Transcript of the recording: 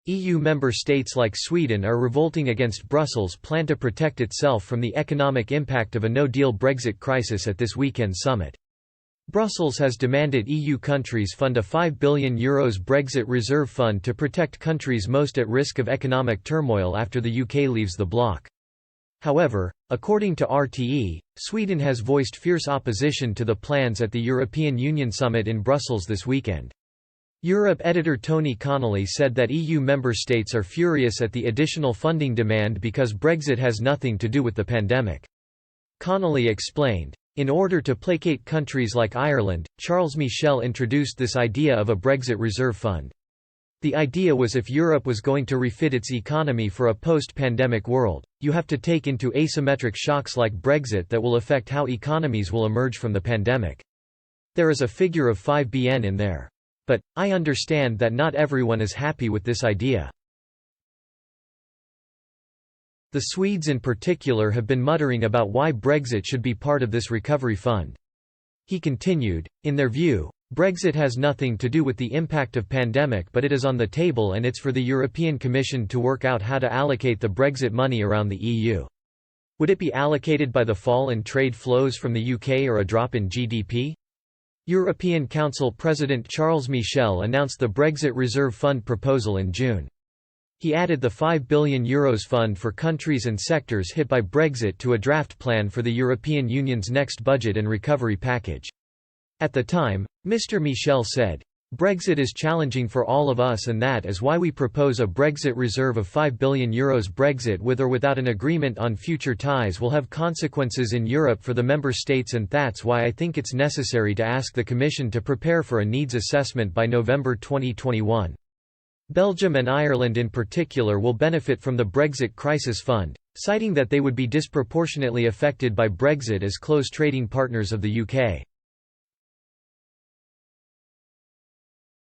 EU member states like Sweden are revolting against Brussels' plan to protect itself from the economic impact of a no-deal Brexit crisis at this weekend summit. Brussels has demanded EU countries fund a €5 billion Brexit reserve fund to protect countries most at risk of economic turmoil after the UK leaves the bloc. However, according to RTE, Sweden has voiced fierce opposition to the plans at the European Union summit in Brussels this weekend. Europe editor Tony Connolly said that EU member states are furious at the additional funding demand because Brexit has nothing to do with the pandemic. Connolly explained, "In order to placate countries like Ireland, Charles Michel introduced this idea of a Brexit reserve fund. The idea was if Europe was going to refit its economy for a post-pandemic world, you have to take into asymmetric shocks like Brexit that will affect how economies will emerge from the pandemic. There is a figure of 5 billion in there. But, I understand that not everyone is happy with this idea." The Swedes in particular have been muttering about why Brexit should be part of this recovery fund. He continued, "In their view, Brexit has nothing to do with the impact of pandemic, but it is on the table and it's for the European Commission to work out how to allocate the Brexit money around the EU. Would it be allocated by the fall in trade flows from the UK or a drop in GDP?" European Council President Charles Michel announced the Brexit Reserve Fund proposal in June. He added the €5 billion fund for countries and sectors hit by Brexit to a draft plan for the European Union's next budget and recovery package. At the time, Mr. Michel said, "Brexit is challenging for all of us and that is why we propose a Brexit reserve of €5 billion. Brexit with or without an agreement on future ties will have consequences in Europe for the member states and that's why I think it's necessary to ask the Commission to prepare for a needs assessment by November 2021. Belgium and Ireland in particular will benefit from the Brexit Crisis Fund, citing that they would be disproportionately affected by Brexit as close trading partners of the UK.